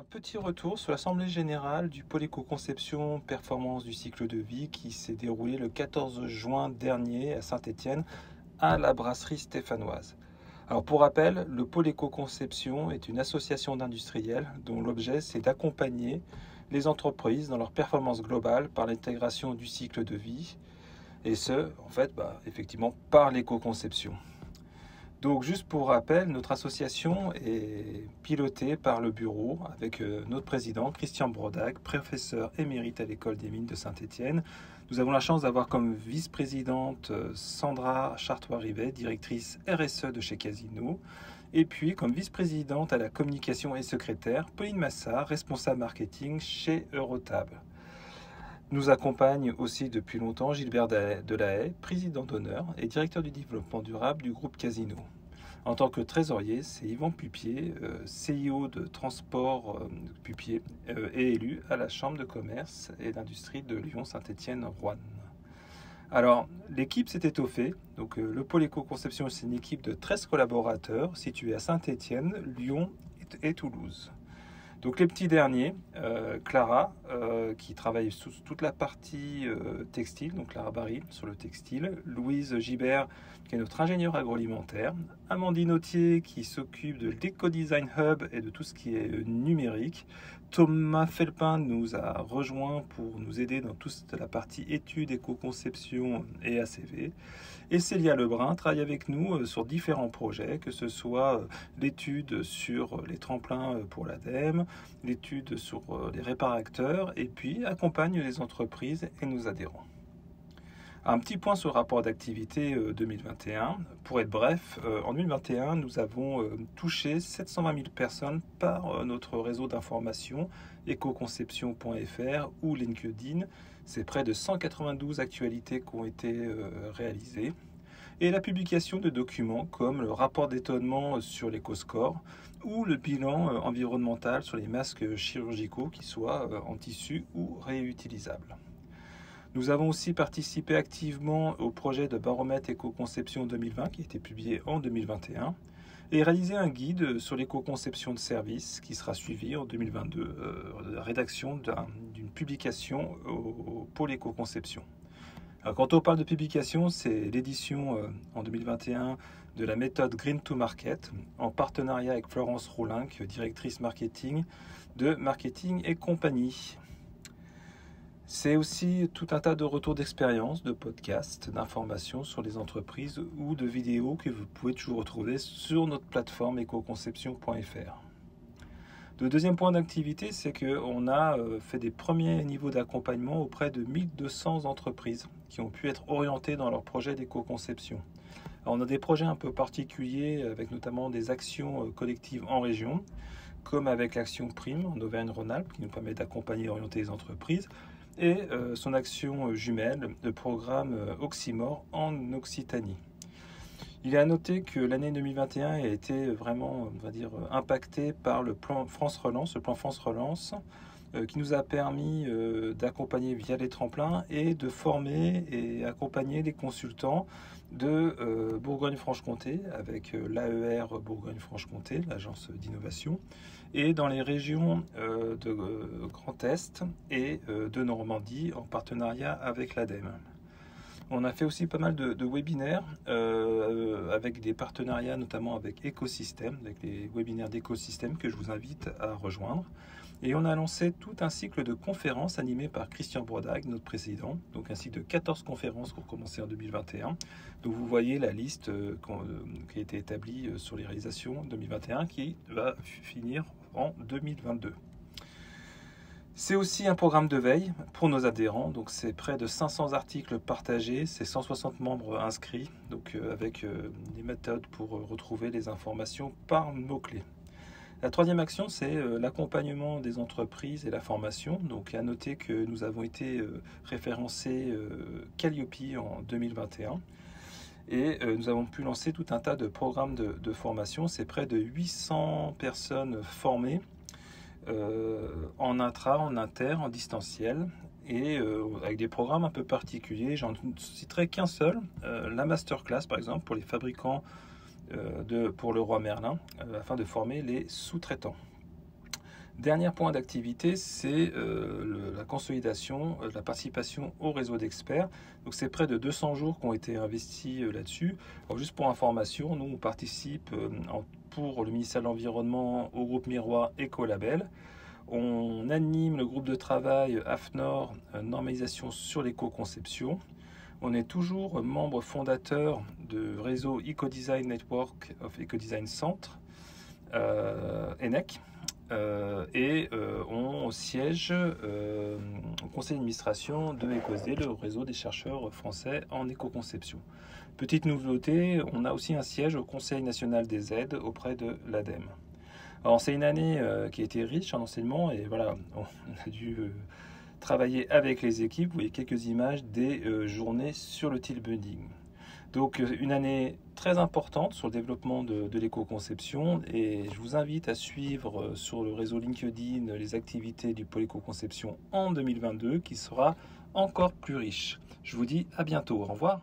Un petit retour sur l'Assemblée générale du pôle éco-conception performance du cycle de vie qui s'est déroulée le 14 juin dernier à Saint-Étienne à la brasserie stéphanoise. Alors pour rappel, le pôle éco-conception est une association d'industriels dont l'objet c'est d'accompagner les entreprises dans leur performance globale par l'intégration du cycle de vie et ce, en fait, effectivement par l'éco-conception. Donc juste pour rappel, notre association est pilotée par le bureau avec notre président Christian Brodack, professeur émérite à l'école des mines de Saint-Étienne. Nous avons la chance d'avoir comme vice-présidente Sandra Chartois-Rivet, directrice RSE de chez Casino. Et puis comme vice-présidente à la communication et secrétaire, Pauline Massard, responsable marketing chez Eurotable. Nous accompagne aussi depuis longtemps Gilbert Delahaye, président d'honneur et directeur du développement durable du groupe Casino. En tant que trésorier, c'est Yvan Pupier, CIO de Transport Pupier, et élu à la Chambre de commerce et d'industrie de Lyon-Saint-Étienne-Roanne. Alors, l'équipe s'est étoffée. Donc, le pôle éco-conception, c'est une équipe de 13 collaborateurs situés à Saint-Étienne, Lyon et Toulouse. Donc les petits derniers, Clara, qui travaille sur toute la partie textile, donc Clara Barry sur le textile, Louise Gibert, qui est notre ingénieure agroalimentaire, Amandine Autier, qui s'occupe de l'Eco-Design Hub et de tout ce qui est numérique, Thomas Felpin nous a rejoint pour nous aider dans toute la partie études, éco-conception et ACV. Et Célia Lebrun travaille avec nous sur différents projets, que ce soit l'étude sur les tremplins pour l'ADEME, l'étude sur les réparateurs, et puis accompagne les entreprises et nos adhérents. Un petit point sur le rapport d'activité 2021. Pour être bref, en 2021, nous avons touché 720 000 personnes par notre réseau d'information écoconception.fr ou LinkedIn. C'est près de 192 actualités qui ont été réalisées. Et la publication de documents comme le rapport d'étonnement sur l'éco-score ou le bilan environnemental sur les masques chirurgicaux qui soient en tissu ou réutilisables. Nous avons aussi participé activement au projet de baromètre éco-conception 2020 qui a été publié en 2021 et réalisé un guide sur l'éco-conception de services qui sera suivi en 2022, la rédaction d'une publication au pôle éco-conception. Alors, quand on parle de publication, c'est l'édition en 2021 de la méthode Green to Market en partenariat avec Florence Roulinck, directrice marketing de Marketing et compagnie. C'est aussi tout un tas de retours d'expérience, de podcasts, d'informations sur les entreprises ou de vidéos que vous pouvez toujours retrouver sur notre plateforme écoconception.fr. Le deuxième point d'activité, c'est qu'on a fait des premiers niveaux d'accompagnement auprès de 1200 entreprises qui ont pu être orientées dans leur projet d'éco-conception. Alors, on a des projets un peu particuliers avec notamment des actions collectives en région, comme avec l'action Prime en Auvergne-Rhône-Alpes qui nous permet d'accompagner et orienter les entreprises, et son action jumelle, le programme Oxymore en Occitanie. Il est à noter que l'année 2021 a été vraiment, on va dire, impactée par le plan France Relance, qui nous a permis d'accompagner via les tremplins et de former et accompagner les consultants de Bourgogne-Franche-Comté avec l'AER Bourgogne-Franche-Comté, l'agence d'innovation, et dans les régions de Grand Est et de Normandie en partenariat avec l'ADEME. On a fait aussi pas mal de webinaires avec des partenariats notamment avec Écosystème, avec les webinaires d'Écosystème que je vous invite à rejoindre. Et on a lancé tout un cycle de conférences animées par Christian Brodack, notre président. Donc un cycle de 14 conférences qui ont commencé en 2021. Donc vous voyez la liste qui a été établie sur les réalisations 2021 qui va finir en 2022. C'est aussi un programme de veille pour nos adhérents, donc c'est près de 500 articles partagés, c'est 160 membres inscrits, donc avec des méthodes pour retrouver les informations par mots-clés. La troisième action, c'est l'accompagnement des entreprises et la formation. Donc à noter que nous avons été référencés Calliope en 2021 et nous avons pu lancer tout un tas de programmes de formation. C'est près de 800 personnes formées en intra, en inter, en distanciel et avec des programmes un peu particuliers. J'en citerai qu'un seul, la masterclass par exemple pour les fabricants pour le Roi Merlin afin de former les sous-traitants. Dernier point d'activité, c'est la consolidation, la participation au réseau d'experts. Donc c'est près de 200 jours qui ont été investis là-dessus. Alors juste pour information, nous on participe pour le ministère de l'Environnement au groupe Miroir Écolabel. On anime le groupe de travail AFNOR, normalisation sur l'éco-conception. On est toujours membre fondateur du réseau Ecodesign Network of Ecodesign Centre, ENEC. On siège au conseil d'administration de ECOSD, le réseau des chercheurs français en éco-conception. Petite nouveauté, on a aussi un siège au Conseil national des aides auprès de l'ADEME. Alors c'est une année qui a été riche en enseignement et voilà, on a dû travailler avec les équipes. Vous voyez quelques images des journées sur le team building. Donc une année très importante sur le développement de l'éco-conception et je vous invite à suivre sur le réseau LinkedIn les activités du pôle éco-conception en 2022 qui sera encore plus riche. Je vous dis à bientôt, au revoir.